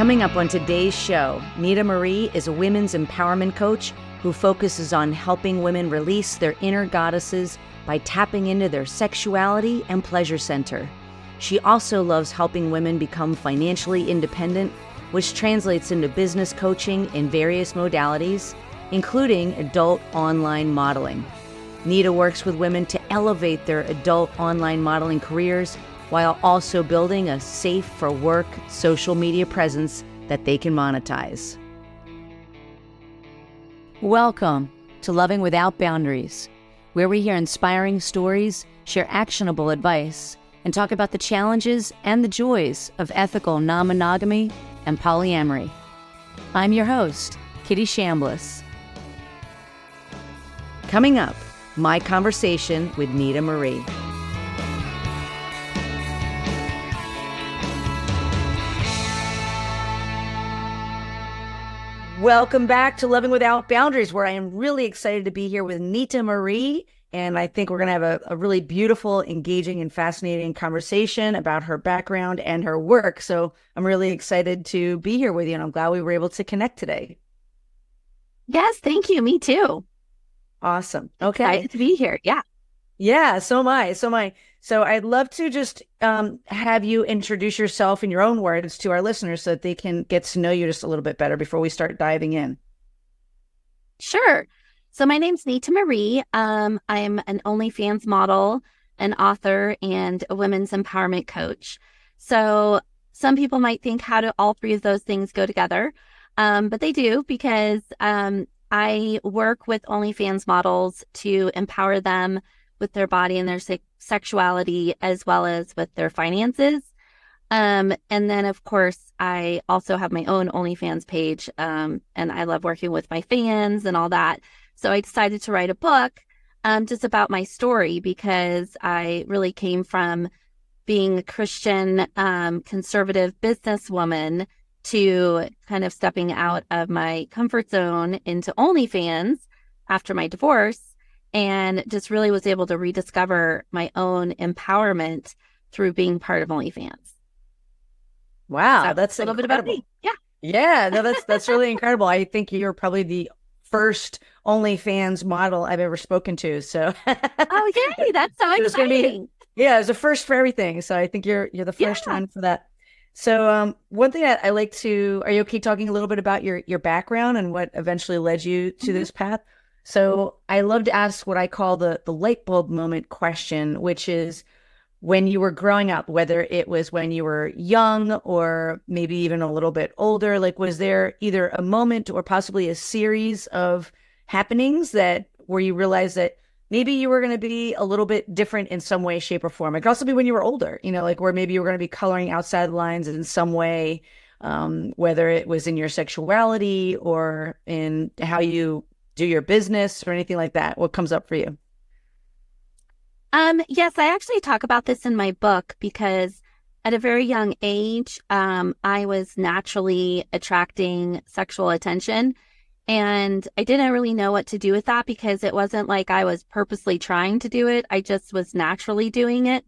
Coming up on today's show, Nita Marie is a women's empowerment coach who focuses on helping women release their inner goddesses by tapping into their sexuality and pleasure center. She also loves helping women become financially independent, which translates into business coaching in various modalities, including adult online modeling. Nita works with women to elevate their adult online modeling careers while also building a safe for work social media presence that they can monetize. Welcome to Loving Without Boundaries, where we hear inspiring stories, share actionable advice, and talk about the challenges and the joys of ethical non-monogamy and polyamory. I'm your host, Kitty Shambliss. Coming up, my conversation with Nita Marie. Welcome back to Loving Without Boundaries, where I am really excited to be here with Nita Marie. And I think we're going to have a really beautiful, engaging, and fascinating conversation about her background and her work. So I'm really excited to be here with you, and I'm glad we were able to connect today. Yes, thank you. Me too. Awesome. Okay. Excited to be here. Yeah. Yeah, so am I. So I'd love to just have you introduce yourself in your own words to our listeners so that they can get to know you just a little bit better before we start diving in. Sure. So my name's Nita Marie. I'm an OnlyFans model, an author, and a women's empowerment coach. So some people might think, how do all three of those things go together? But they do, because I work with OnlyFans models to empower them with their body and their sexuality, as well as with their finances. And then, of course, I also have my own OnlyFans page, and I love working with my fans and all that. So I decided to write a book just about my story, because I really came from being a Christian, conservative businesswoman to kind of stepping out of my comfort zone into OnlyFans after my divorce, and just really was able to rediscover my own empowerment through being part of OnlyFans. Wow, So that's a little incredible. bit about me. Yeah. Yeah, no, that's really incredible. I think you're probably the first OnlyFans model I've ever spoken to. So Oh, yay, that's so exciting. It's a first for everything. So I think you're the first one for that. So one thing that I like to, are you okay talking a little bit about your background and what eventually led you to this path? So I love to ask what I call the light bulb moment question, which is when you were growing up, whether it was when you were young or maybe even a little bit older, like was there either a moment or possibly a series of happenings that where you realized that maybe you were going to be a little bit different in some way, shape, or form? It could also be when you were older, like where maybe you were going to be coloring outside the lines in some way, whether it was in your sexuality or in how you do your business or anything like that. What comes up for you? Yes, I actually talk about this in my book, because at a very young age, I was naturally attracting sexual attention. And I didn't really know what to do with that, because it wasn't like I was purposely trying to do it. I just was naturally doing it.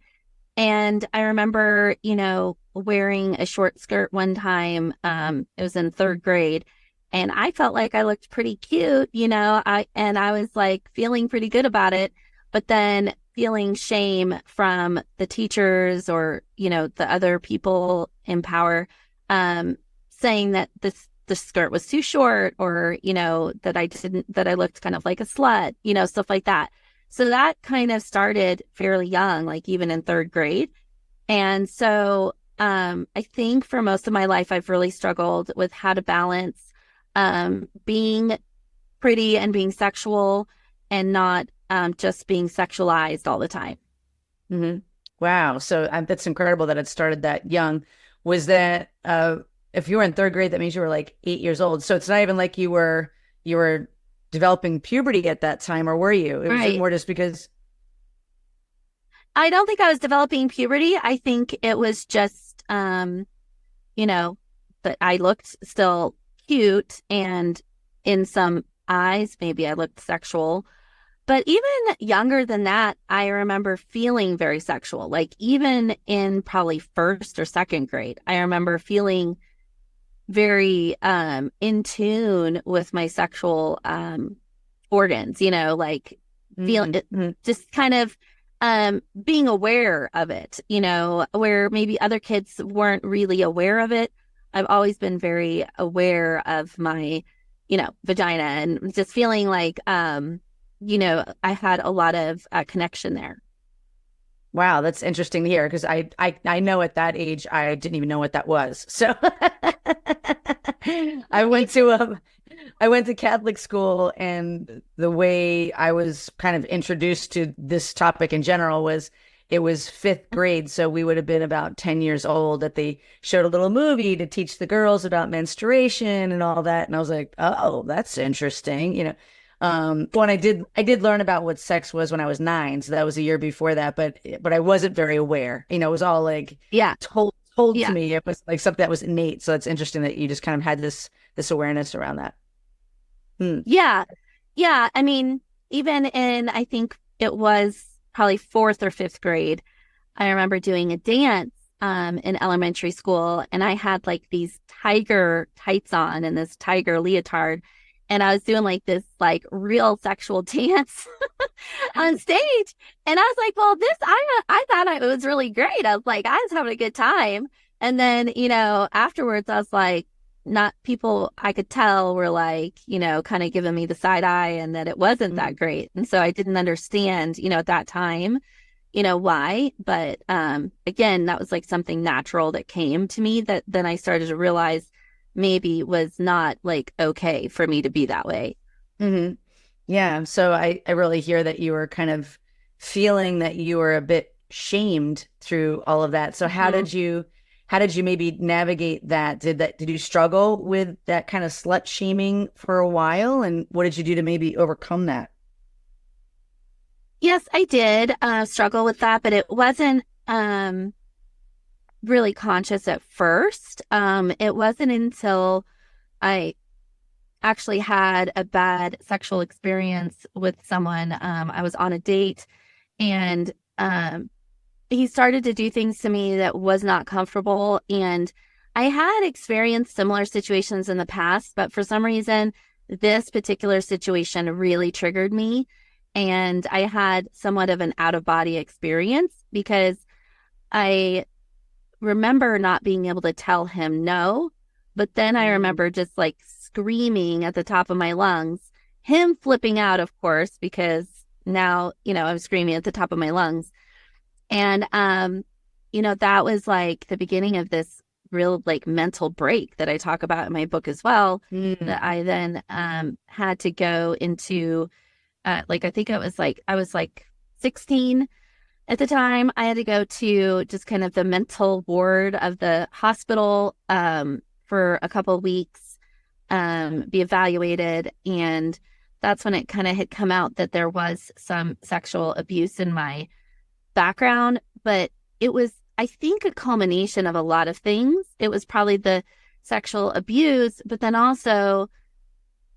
And I remember, wearing a short skirt one time. It was in third grade. And I felt like I looked pretty cute, I was like feeling pretty good about it. But then feeling shame from the teachers or, the other people in power, saying that the skirt was too short, or, that I looked kind of like a slut, stuff like that. So that kind of started fairly young, like even in third grade. And so I think for most of my life, I've really struggled with how to balance being pretty and being sexual, and not just being sexualized all the time. Mm-hmm. Wow. So that's incredible that it started that young. Was that, if you were in third grade, that means you were like 8 years old. So it's not even like you were developing puberty at that time, or were you? It was Right. more just because. I don't think I was developing puberty. I think it was just, that I looked still cute, and in some eyes, maybe I looked sexual. But even younger than that, I remember feeling very sexual. Like even in probably first or second grade, I remember feeling very in tune with my sexual organs, like feel it, Mm-hmm. just kind of being aware of it, where maybe other kids weren't really aware of it. I've always been very aware of my, vagina, and just feeling like I had a lot of connection there. Wow, that's interesting to hear because I know at that age I didn't even know what that was. So I went to I went to Catholic school, and the way I was kind of introduced to this topic in general was it was fifth grade, so we would have been about 10 years old that they showed a little movie to teach the girls about menstruation and all that, and I was like, oh, that's interesting, when I did learn about what sex was when I was 9, so that was a year before that, but I wasn't very aware. It was all like Yeah, told to yeah, me. It was like something that was innate. So it's interesting that you just kind of had this awareness around that. Hmm. yeah, yeah. I mean, even in, I think it was probably fourth or fifth grade, I remember doing a dance in elementary school, and I had like these tiger tights on and this tiger leotard, and I was doing like this like real sexual dance on stage, and I was like, "Well, I thought it was really great." I was like, I was having a good time, and then afterwards, I was like, not people I could tell were like, kind of giving me the side eye, and that it wasn't that great, and so I didn't understand, at that time why. But again, that was like something natural that came to me that then I started to realize maybe was not like okay for me to be that way. Mm-hmm. Yeah. So I really hear that you were kind of feeling that you were a bit shamed through all of that. So Mhm. how did you maybe navigate that? Did you struggle with that kind of slut shaming for a while? And what did you do to maybe overcome that? Yes, I did struggle with that, but it wasn't really conscious at first. It wasn't until I actually had a bad sexual experience with someone. I was on a date, and he started to do things to me that was not comfortable. And I had experienced similar situations in the past, but for some reason, this particular situation really triggered me. And I had somewhat of an out of body experience because I remember not being able to tell him no. But then I Mm. remember just like screaming at the top of my lungs, him flipping out, of course, because now, I'm screaming at the top of my lungs. And that was like the beginning of this real like mental break that I talk about in my book as well, Mm. that I then had to go into like I think it was like I was like 16 at the time. I had to go to just kind of the mental ward of the hospital for a couple of weeks, be evaluated, and that's when it kind of had come out that there was some sexual abuse in my background, but it was, I think, a culmination of a lot of things. It was probably the sexual abuse, but then also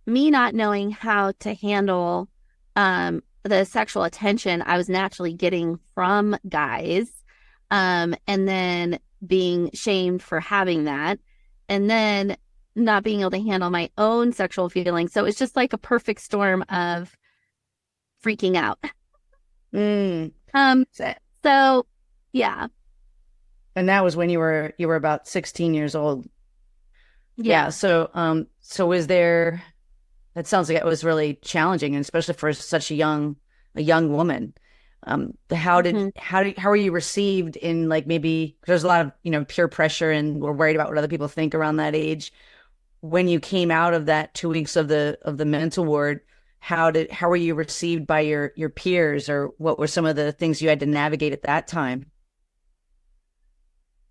me not knowing how to handle the sexual attention I was naturally getting from guys, and then being shamed for having that, and then not being able to handle my own sexual feelings. So it's just like a perfect storm of freaking out. Mm. Um, So- so yeah, And that was when you were about 16 years old. Yeah. yeah. So was there, that sounds like it was really challenging, and especially for such a young woman. Mhm. How were you received in, like, maybe 'cause there's a lot of, peer pressure and we're worried about what other people think around that age. When you came out of that 2 weeks of the mental ward, how were you received by your peers, or what were some of the things you had to navigate at that time?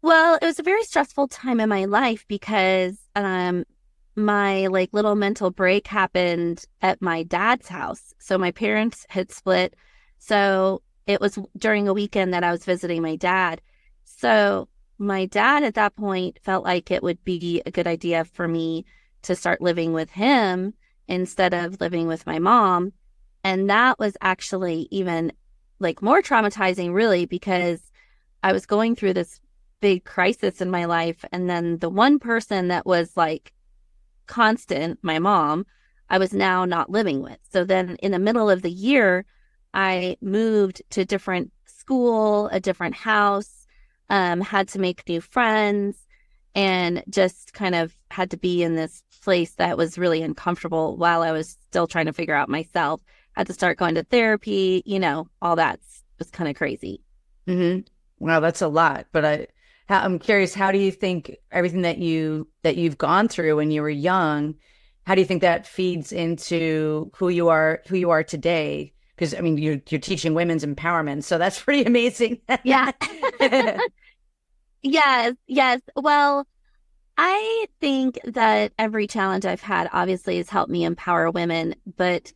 Well, it was a very stressful time in my life because my like little mental break happened at my dad's house. So my parents had split. So it was during a weekend that I was visiting my dad. So my dad at that point felt like it would be a good idea for me to start living with him instead of living with my mom. And that was actually even like more traumatizing, really, because I was going through this big crisis in my life. And then the one person that was like constant, my mom, I was now not living with. So then in the middle of the year, I moved to a different school, a different house, had to make new friends, and just kind of had to be in this place that was really uncomfortable while I was still trying to figure out myself. Had to start going to therapy, all that was kind of crazy. Mm-hmm. Wow, that's a lot. But I'm curious, how do you think everything that you've gone through when you were young, how do you think that feeds into who you are today? Because I mean, you're teaching women's empowerment, so that's pretty amazing. Yeah. Yes, yes. Well, I think that every challenge I've had obviously has helped me empower women, but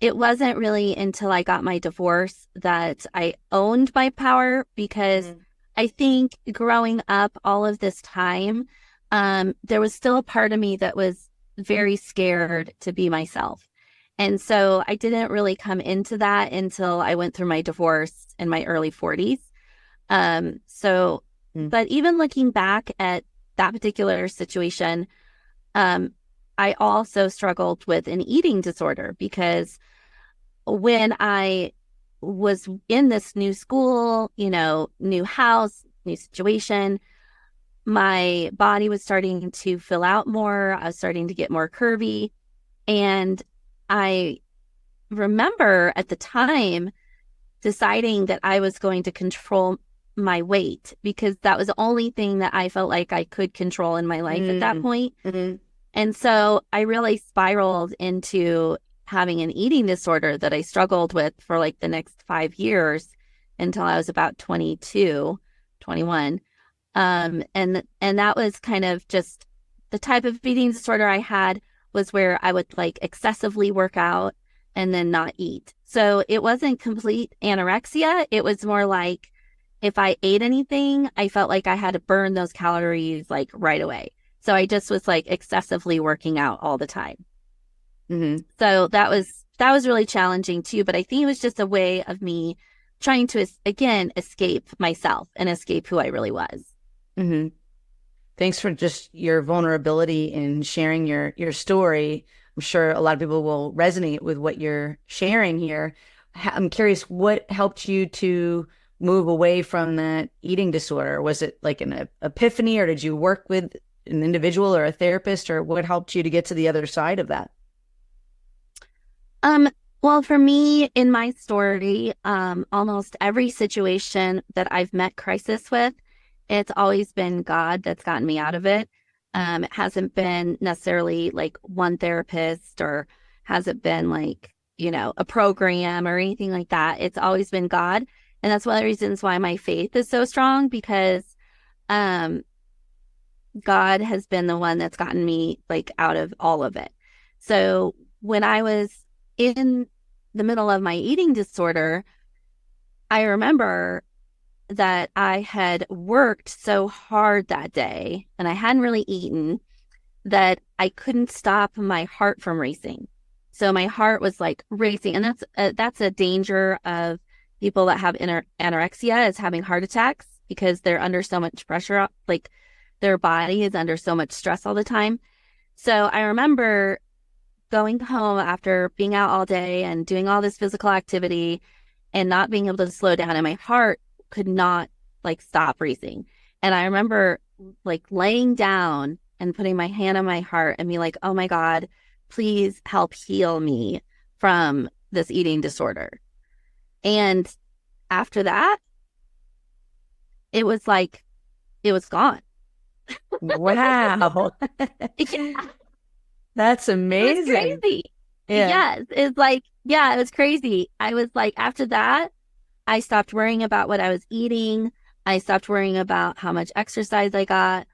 it wasn't really until I got my divorce that I owned my power, because I think growing up all of this time, there was still a part of me that was very scared to be myself. And so I didn't really come into that until I went through my divorce in my early 40s. But even looking back at that particular situation, I also struggled with an eating disorder, because when I was in this new school, new house, new situation, my body was starting to fill out more. I was starting to get more curvy. And I remember at the time deciding that I was going to control my weight, because that was the only thing that I felt like I could control in my life at that point. Mm-hmm. And so I really spiraled into having an eating disorder that I struggled with for like the next 5 years until I was about 22, 21. And that was kind of just the type of eating disorder I had, was where I would like excessively work out and then not eat. So it wasn't complete anorexia. It was more like if I ate anything, I felt like I had to burn those calories like right away. So I just was like excessively working out all the time. Mm-hmm. So that was really challenging too. But I think it was just a way of me trying to, again, escape myself and escape who I really was. Mm-hmm. Thanks for just your vulnerability in sharing your story. I'm sure a lot of people will resonate with what you're sharing here. I'm curious, what helped you to move away from that eating disorder? Was it like an epiphany, or did you work with an individual or a therapist, or what helped you to get to the other side of that? Well, for me, in my story, almost every situation that I've met crisis with, it's always been God that's gotten me out of it. It hasn't been necessarily like one therapist, or hasn't been like, a program or anything like that. It's always been God. And that's one of the reasons why my faith is so strong, because God has been the one that's gotten me like out of all of it. So when I was in the middle of my eating disorder, I remember that I had worked so hard that day and I hadn't really eaten, that I couldn't stop my heart from racing. So my heart was like racing. And that's a danger of people that have anorexia, is having heart attacks, because they're under so much pressure, like their body is under so much stress all the time. So I remember going home after being out all day and doing all this physical activity and not being able to slow down, and my heart could not like stop racing. And I remember like laying down and putting my hand on my heart and being like, oh my God, please help heal me from this eating disorder. And after that, it was like, it was gone. Wow. Yeah. That's It was amazing. crazy. Yeah. Yes. It's like, yeah, it was crazy. I was like, after that, I stopped worrying about what I was eating. I stopped worrying about how much exercise I got.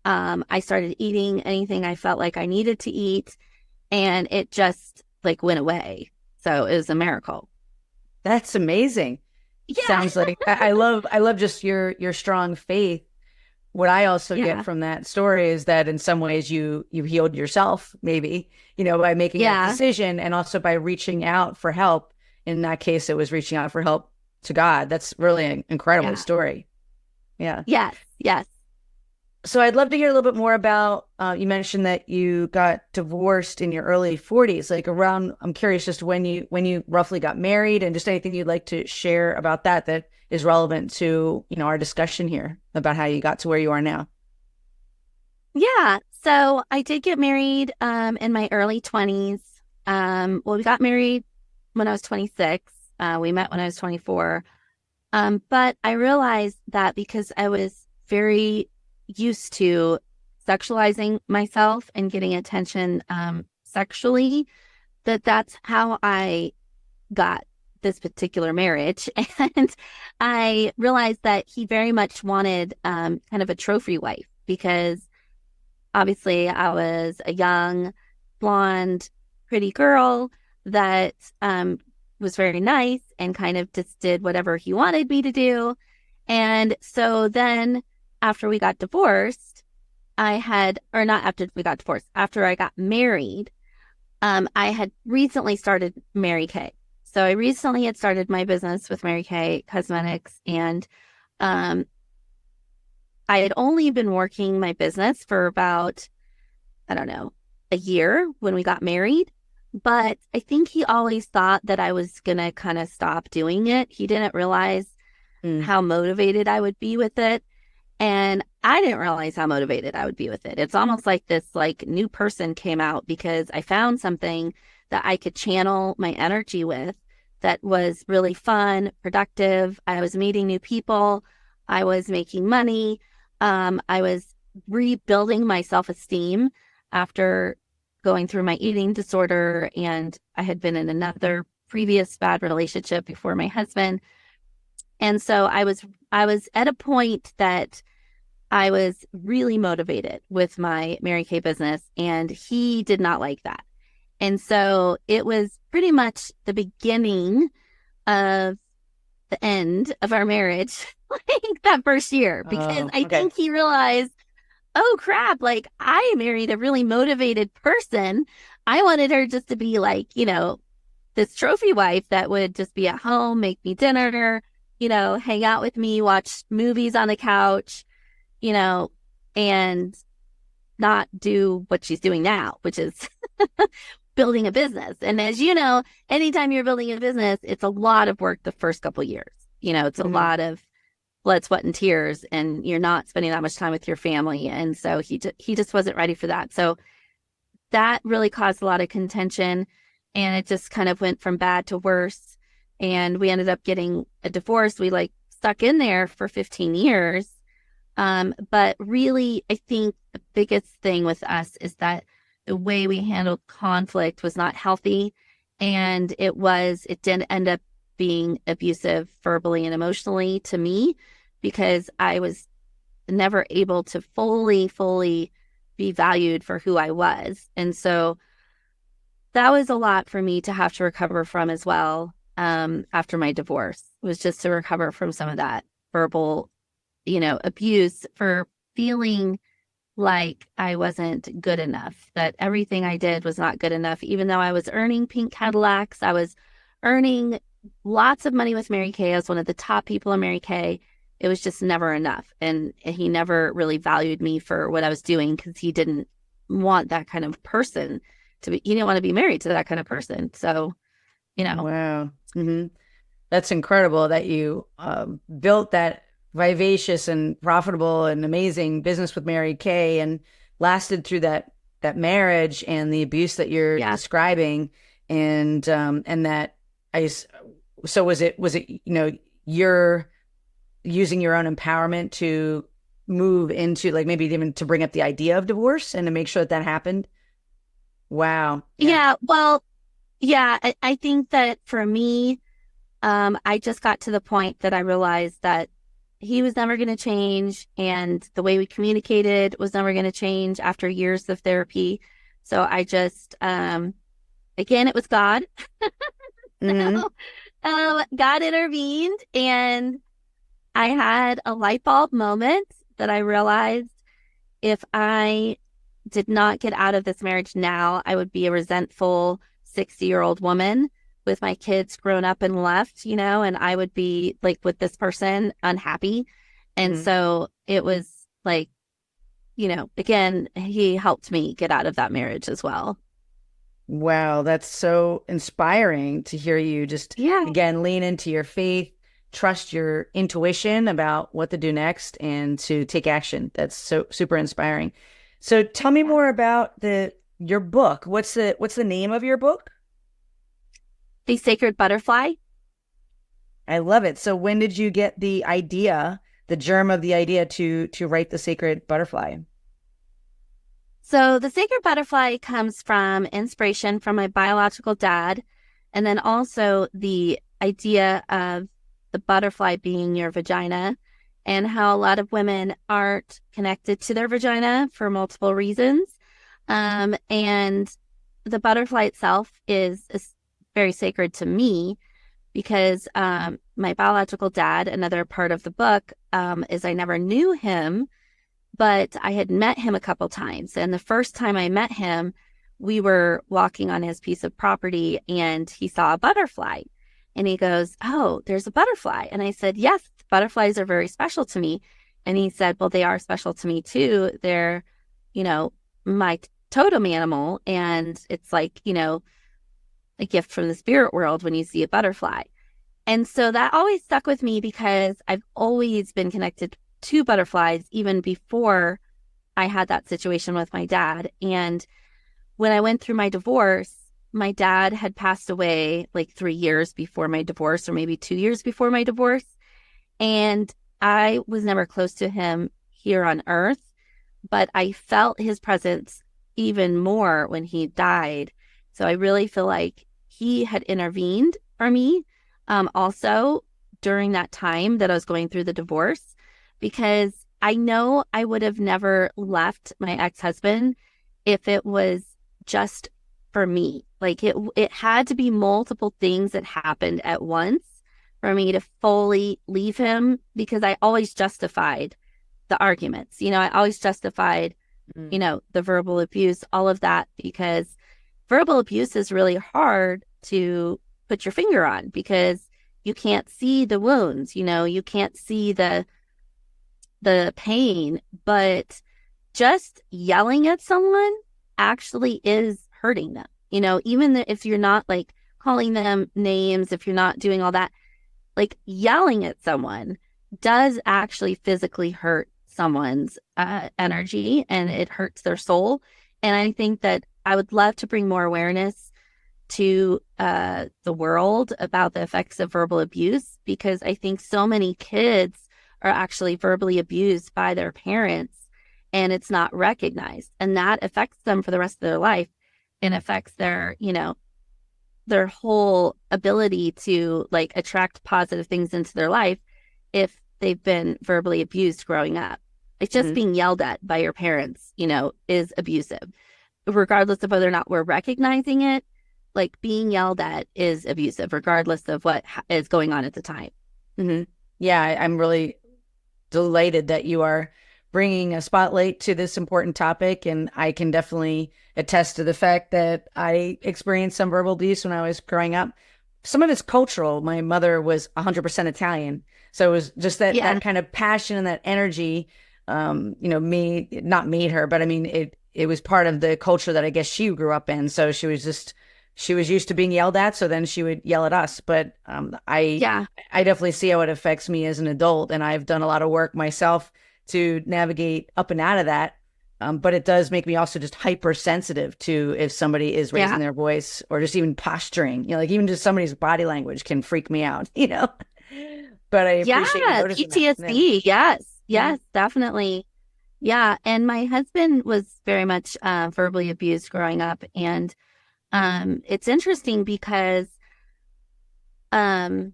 I started eating anything I felt like I needed to eat, and it just like went away. So it was a miracle. That's amazing. Yeah. Sounds like I love just your strong faith. What I also get Yeah. from that story is that in some ways you healed yourself, maybe, by making that Yeah. decision, and also by reaching out for help. In that case, it was reaching out for help to God. That's really an incredible Yeah. story. Yeah. Yes, yes. So I'd love to hear a little bit more about, you mentioned that you got divorced in your early 40s, like around, I'm curious just when you roughly got married and just anything you'd like to share about that that is relevant to, our discussion here about how you got to where you are now. Yeah. So I did get married in my early 20s. Well, we got married when I was 26. We met when I was 24. But I realized that because I was very used to sexualizing myself and getting attention sexually, that's how I got this particular marriage. And I realized that he very much wanted kind of a trophy wife because obviously I was a young, blonde, pretty girl that was very nice and kind of just did whatever he wanted me to do. And so then after we got divorced, or not after we got divorced, after I got married, I had recently started Mary Kay. So I recently had started my business with Mary Kay Cosmetics, and um, I had only been working my business for about, I don't know, a year when we got married. But I think he always thought that I was going to kind of stop doing it. He didn't realize Mm. how motivated I would be with it. And I didn't realize how motivated I would be with it. It's almost like this like new person came out because I found something that I could channel my energy with that was really fun, productive. I was meeting new people. I was making money. I was rebuilding my self-esteem after going through my eating disorder, and I had been in another previous bad relationship before my husband. And so I was at a point that I was really motivated with my Mary Kay business, and he did not like that. And so it was pretty much the beginning of the end of our marriage, like that first year, because Oh, I okay. think he realized, oh crap, like I married a really motivated person. I wanted her just to be like, this trophy wife that would just be at home, make me dinner, hang out with me, watch movies on the couch, you know, and not do what she's doing now, which is building a business. And as you know, anytime you're building a business, it's a lot of work the first couple of years. It's a Mhm. lot of blood, sweat, and tears, and you're not spending that much time with your family. And so he just wasn't ready for that. So that really caused a lot of contention, and it just kind of went from bad to worse. And we ended up getting a divorce. We like stuck in there for 15 years. But really, I think the biggest thing with us is that the way we handled conflict was not healthy. And it didn't end up being abusive verbally and emotionally to me because I was never able to fully be valued for who I was. And so that was a lot for me to have to recover from as well. After my divorce was just to recover from some of that verbal, abuse for feeling like I wasn't good enough, that everything I did was not good enough. Even though I was earning pink Cadillacs, I was earning lots of money with Mary Kay. I was one of the top people in Mary Kay. It was just never enough. And he never really valued me for what I was doing because he didn't want that kind of person he didn't want to be married to that kind of person. So, you know, Wow. That's incredible that you built that vivacious and profitable and amazing business with Mary Kay and lasted through that marriage and the abuse that you're yeah. describing, and that I s- so was it you're using your own empowerment to move into, like, maybe even to bring up the idea of divorce and to make sure that that happened. Wow. Yeah. Yeah. Well, yeah, I think that for me, I just got to the point that I realized that he was never going to change, and the way we communicated was never going to change after years of therapy. So I just, again, it was God. Hmm. So, God intervened, and I had a light bulb moment that I realized if I did not get out of this marriage now, I would be a resentful 60-year-old woman with my kids grown up and left, and I would be like with this person unhappy. And Mhm. so it was like, again, he helped me get out of that marriage as well. Wow, that's so inspiring to hear you just Yeah. again lean into your faith, trust your intuition about what to do next, and to take action. That's so super inspiring. So tell me more about the your book. What's the name of your book? The Sacred Butterfly. I love it. So when did you get the idea, the germ of the idea to write The Sacred Butterfly? So the Sacred Butterfly comes from inspiration from my biological dad, and then also the idea of the butterfly being your vagina, and how a lot of women aren't connected to their vagina for multiple reasons. And the butterfly itself is very sacred to me because my biological dad, another part of the book, is I never knew him, but I had met him a couple times. And the first time I met him, we were walking on his piece of property and he saw a butterfly. And he goes, "Oh, there's a butterfly." And I said, "Yes, butterflies are very special to me." And he said, "Well, they are special to me too. They're, you know, my totem animal. And it's like, a gift from the spirit world when you see a butterfly." And so that always stuck with me because I've always been connected to butterflies even before I had that situation with my dad. And when I went through my divorce, my dad had passed away like 3 years before my divorce, or maybe 2 years before my divorce. And I was never close to him here on earth, but I felt his presence even more when he died. So I really feel like he had intervened for me, also during that time that I was going through the divorce, because I know I would have never left my ex-husband if it was just for me. Like it had to be multiple things that happened at once for me to fully leave him, because I always justified the arguments. I always justified, Mm. the verbal abuse, all of that, because verbal abuse is really hard to put your finger on because you can't see the wounds, you can't see the pain, but just yelling at someone actually is hurting them. Even if you're not like calling them names, if you're not doing all that, like yelling at someone does actually physically hurt someone's energy, and it hurts their soul. And I think that I would love to bring more awareness to the world about the effects of verbal abuse, because I think so many kids are actually verbally abused by their parents and it's not recognized. And that affects them for the rest of their life and affects their whole ability to like attract positive things into their life if they've been verbally abused growing up. It's just Mhm. being yelled at by your parents, is abusive. Regardless of whether or not we're recognizing it, like being yelled at is abusive, regardless of what is going on at the time. Mhm. Yeah, I'm really delighted that you are bringing a spotlight to this important topic. And I can definitely attest to the fact that I experienced some verbal abuse when I was growing up. Some of it's cultural. My mother was 100% Italian. So it was just that Yeah. kind of passion and that energy, not made her, but I mean, it was part of the culture that I guess she grew up in. So she was used to being yelled at. So then she would yell at us. But Yeah. I definitely see how it affects me as an adult, and I've done a lot of work myself to navigate up and out of that. But it does make me also just hypersensitive to if somebody is Yeah. raising their voice or just even posturing. Like even just somebody's body language can freak me out. But I appreciate you Yeah. noticing that. Yeah. PTSD. Yes. Mhm. Yes, definitely. Yeah. And my husband was very much verbally abused growing up. And it's interesting because, um,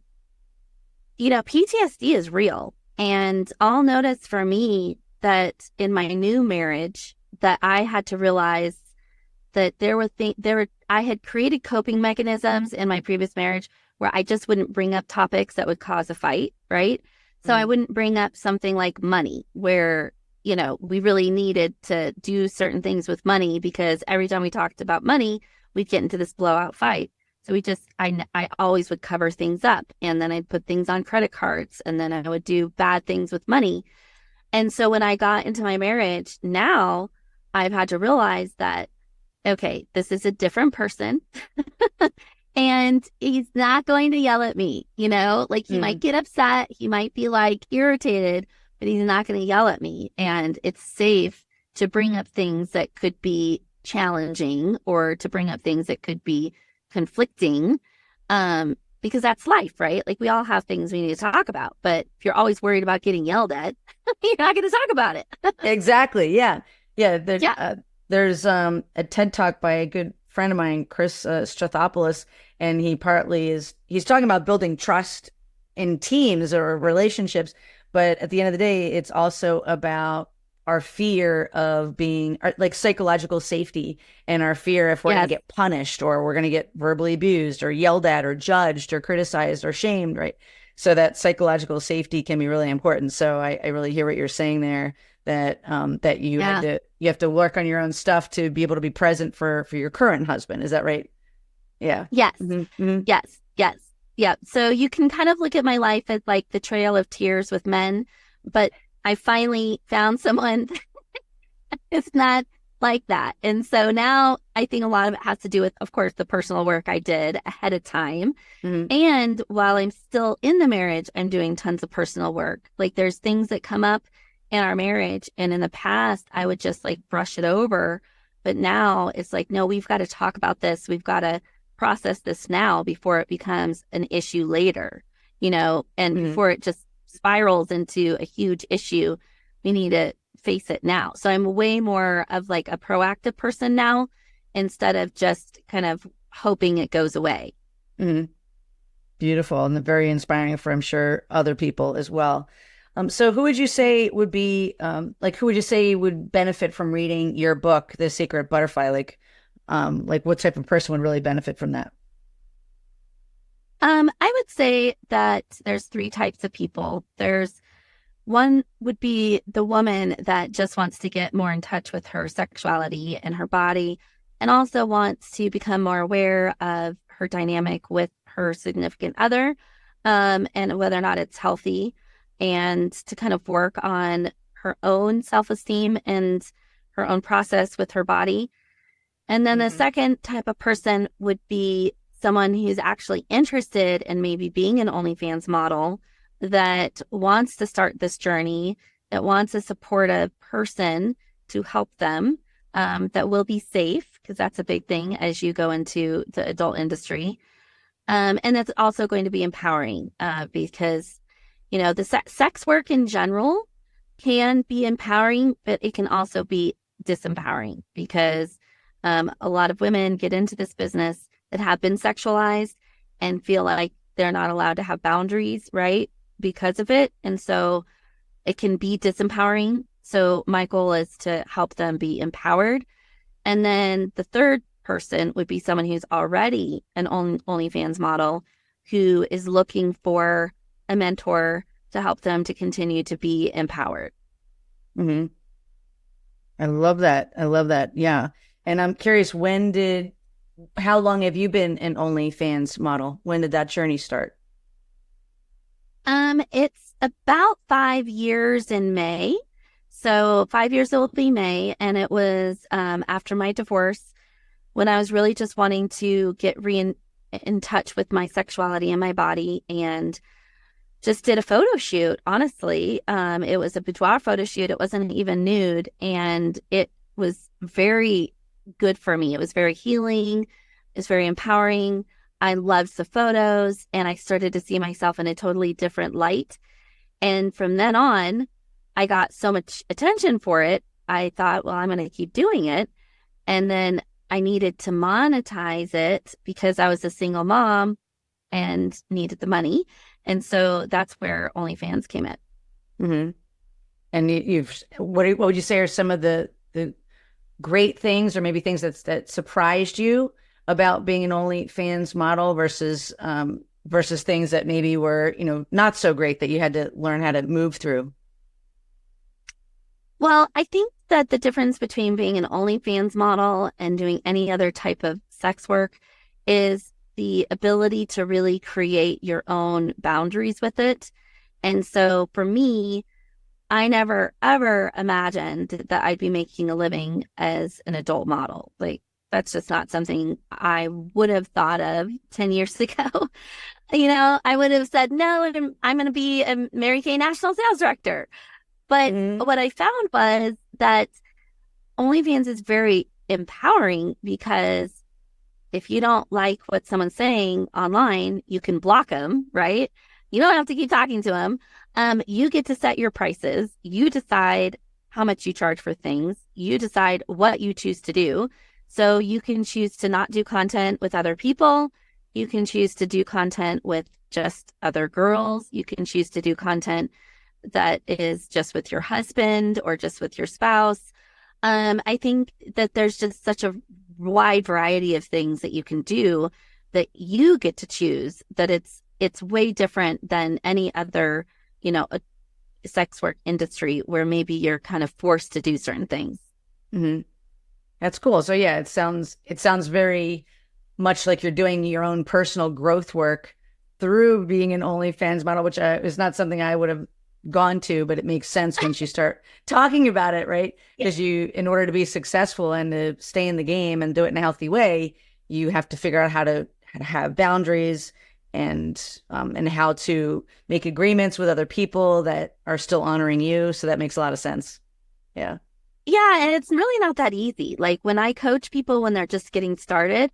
PTSD is real. And I'll notice for me that in my new marriage that I had to realize that I had created coping mechanisms in my previous marriage where I just wouldn't bring up topics that would cause a fight, right? So I Mhm. wouldn't bring up something like money where, we really needed to do certain things with money, because every time we talked about money, we'd get into this blowout fight. So I always would cover things up, and then I'd put things on credit cards, and then I would do bad things with money. And so when I got into my marriage, now I've had to realize that, okay, this is a different person and he's not going to yell at me, like he might get upset. He might be like irritated, but he's not going to yell at me. And it's safe to bring up things that could be challenging or to bring up things that could be conflicting. Because that's life, right? Like we all have things we need to talk about, but if you're always worried about getting yelled at, you're not going to talk about it. Exactly. Yeah. Yeah. Yeah. There's a TED Talk by a good friend of mine, Chris Strathopoulos, and he's talking about building trust in teams or relationships. But at the end of the day, it's also about our fear of being like psychological safety and our fear if we're going to get punished or we're going to get verbally abused or yelled at or judged or criticized or shamed, right? So that psychological safety can be really important. So I really hear what you're saying there, that that you have to work on your own stuff to be able to be present for your current husband. Is that right? Yeah. Yes. Yes. Yes. Yeah. So you can kind of look at my life as like the trail of tears with men, but I finally found someone it's not like that. And so now I think a lot of it has to do with, of course, the personal work I did ahead of time. And while I'm still in the marriage, I'm doing tons of personal work. Like there's things that come up in our marriage. And in the past, I would just like brush it over. But now it's like, no, we've got to talk about this. We've got to process this now before it becomes an issue later, and before it just spirals into a huge issue, we need to face it now. So I'm way more of like a proactive person now instead of just kind of hoping it goes away. Beautiful and very inspiring for, I'm sure, other people as well. So who would you say would be who would you say would benefit from reading your book, The Secret Butterfly? Like what type of person would really benefit from that? I would say that there's 3 types of people. There's one would be the woman that just wants to get more in touch with her sexuality and her body, and also wants to become more aware of her dynamic with her significant other, and whether or not it's healthy, and to kind of work on her own self-esteem and her own process with her body. And then the second type of person would be someone who's actually interested in maybe being an OnlyFans model, that wants to start this journey, that wants a supportive person to help them, that will be safe, because that's a big thing as you go into the adult industry. And that's also going to be empowering, because, the sex work in general can be empowering, but it can also be disempowering because a lot of women get into this business that have been sexualized and feel like they're not allowed to have boundaries, right? Because of it. And so it can be disempowering. So my goal is to help them be empowered. And then the third person would be someone who's already an OnlyFans model who is looking for a mentor to help them to continue to be empowered. I love that. Yeah. And I'm curious, how long have you been an OnlyFans model? When did that journey start? It's about 5 years in May. So 5 years it will be May. And it was after my divorce, when I was really just wanting to get in touch with my sexuality and my body, and just did a photo shoot. Honestly, it was a boudoir photo shoot. It wasn't even nude. And it was very good for me. It was very healing. It's very empowering. I loved the photos, and I started to see myself in a totally different light. And from then on, I got so much attention for it. I thought, well, I'm going to keep doing it. And then I needed to monetize it because I was a single mom and needed the money. And so that's where OnlyFans came in. And what would you say are some of the great things, or maybe things that surprised you about being an OnlyFans model versus things that maybe were, not so great that you had to learn how to move through? Well, I think that the difference between being an OnlyFans model and doing any other type of sex work is the ability to really create your own boundaries with it. And so for me, I never ever imagined that I'd be making a living as an adult model. Like, that's just not something I would have thought of 10 years ago. I would have said, no, I'm going to be a Mary Kay national sales director. But Hmm. what I found was that OnlyFans is very empowering because if you don't like what someone's saying online, you can block them, right? You don't have to keep talking to them. You get to set your prices. You decide how much you charge for things. You decide what you choose to do. So you can choose to not do content with other people. You can choose to do content with just other girls. You can choose to do content that is just with your husband or just with your spouse. I think that there's just such a wide variety of things that you can do that you get to choose, that it's way different than any other, a sex work industry where maybe you're kind of forced to do certain things. Hmm. That's cool. So yeah, it sounds very much like you're doing your own personal growth work through being an OnlyFans model, which is not something I would have gone to, but it makes sense once you start talking about it, right? Yeah. Because in order to be successful and to stay in the game and do it in a healthy way, you have to figure out how to have boundaries and how to make agreements with other people that are still honoring you. So that makes a lot of sense. Yeah. Yeah, and it's really not that easy. Like when I coach people when they're just getting started,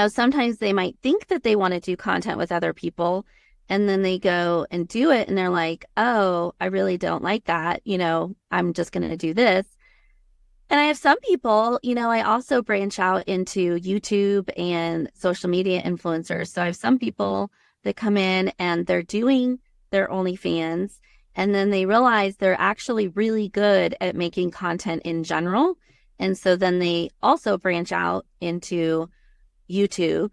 sometimes they might think that they want to do content with other people, and then they go and do it, and they're like, oh, I really don't like that. I'm just going to do this. And I have some people, I also branch out into YouTube and social media influencers. So I have some people that come in and they're doing their OnlyFans, and then they realize they're actually really good at making content in general. And so then they also branch out into YouTube,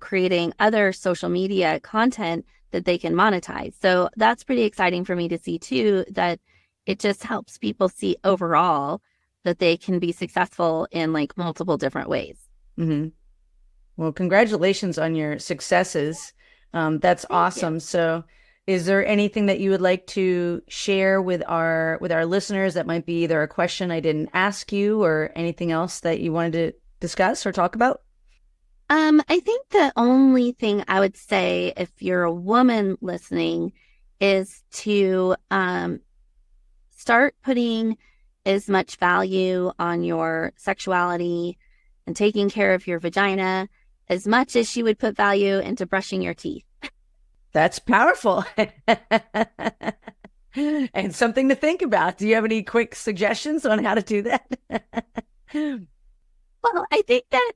creating other social media content that they can monetize. So that's pretty exciting for me to see too, that it just helps people see overall that they can be successful in like multiple different ways. Hmm. Well, congratulations on your successes. That's Thank you. awesome. So, is there anything that you would like to share with our listeners that might be either a question I didn't ask you or anything else that you wanted to discuss or talk about? I think the only thing I would say if you're a woman listening is to start putting as much value on your sexuality and taking care of your vagina as much as you would put value into brushing your teeth. That's powerful. And something to think about. Do you have any quick suggestions on how to do that? Well, I think that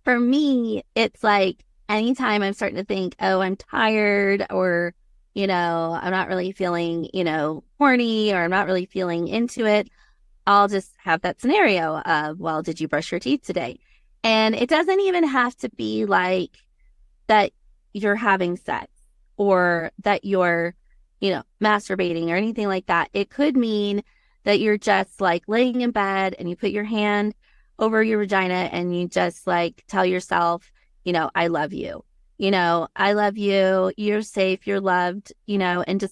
for me, it's like anytime I'm starting to think, oh, I'm tired, or, I'm not really feeling, horny, or I'm not really feeling into it, I'll just have that scenario of, well, did you brush your teeth today? And it doesn't even have to be like that you're having sex or that you're, masturbating or anything like that. It could mean that you're just like laying in bed and you put your hand over your vagina and you just like tell yourself, I love you. I love you. You're safe. You're loved, and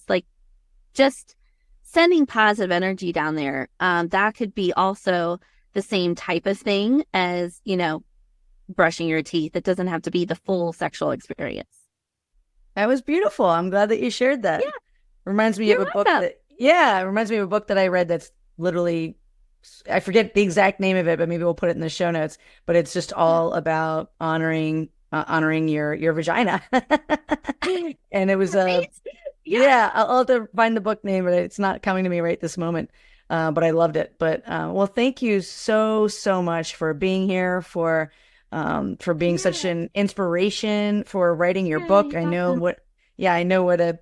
just sending positive energy down there. That could be also the same type of thing as, brushing your teeth. It doesn't have to be the full sexual experience. That was beautiful. I'm glad that you shared that. Yeah, Reminds me of you're a book welcome. that, yeah, it reminds me of a book that I read that's literally, I forget the exact name of it, but maybe we'll put it in the show notes. But it's just all about honoring your vagina. And it was Right? Yeah. yeah, I'll have to find the book name, but it's not coming to me right this moment. But I loved it. But well, thank you so much for being here, for being such Yeah. an inspiration, for writing your Yeah. book. You're welcome. I know what a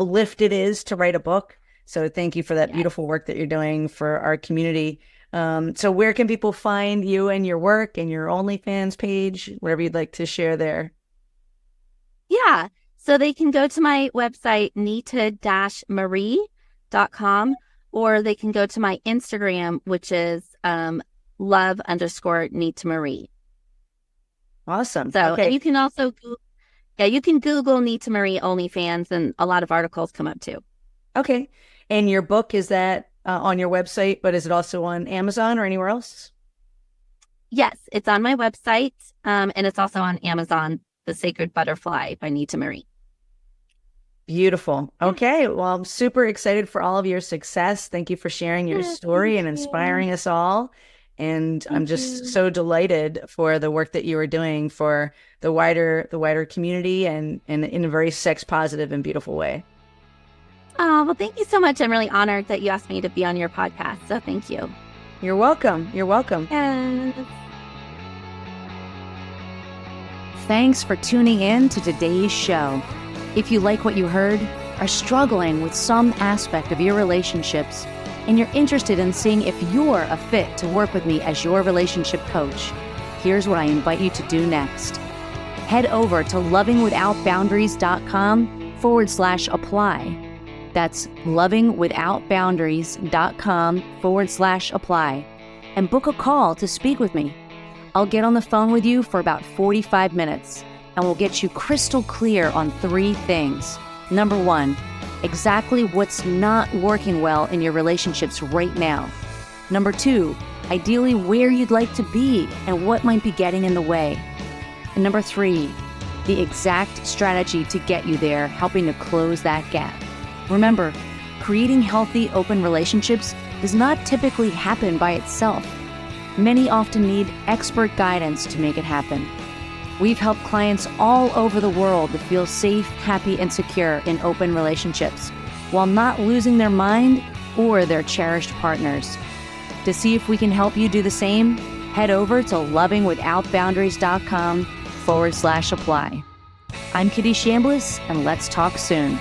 lift it is to write a book. So thank you for that Yes. beautiful work that you're doing for our community. So where can people find you and your work and your OnlyFans page, whatever you'd like to share there? Yeah. So they can go to my website, nita-marie.com, or they can go to my Instagram, which is love_Nita Marie. Awesome. So, Okay. and you can also, you can Google Nita Marie OnlyFans, and a lot of articles come up too. Okay. And your book, is that on your website, but is it also on Amazon or anywhere else? Yes, it's on my website, and it's also on Amazon, The Sacred Butterfly by Nita Marie. Beautiful. Okay. Well, I'm super excited for all of your success. Thank you for sharing your story and inspiring us all. And I'm just so delighted for the work that you are doing for the wider community and in a very sex positive and beautiful way. Oh, well, thank you so much. I'm really honored that you asked me to be on your podcast. So thank you. You're welcome. You're welcome. Yes. Thanks for tuning in to today's show. If you like what you heard, are struggling with some aspect of your relationships, and you're interested in seeing if you're a fit to work with me as your relationship coach, here's what I invite you to do next. Head over to lovingwithoutboundaries.com/apply. That's lovingwithoutboundaries.com/apply, and book a call to speak with me. I'll get on the phone with you for about 45 minutes, and we'll get you crystal clear on 3 things. Number 1, exactly what's not working well in your relationships right now. Number 2, ideally where you'd like to be and what might be getting in the way. And number 3, the exact strategy to get you there, helping to close that gap. Remember, creating healthy, open relationships does not typically happen by itself. Many often need expert guidance to make it happen. We've helped clients all over the world to feel safe, happy, and secure in open relationships, while not losing their mind or their cherished partners. To see if we can help you do the same, head over to lovingwithoutboundaries.com/apply. I'm Kitty Chambliss, and let's talk soon.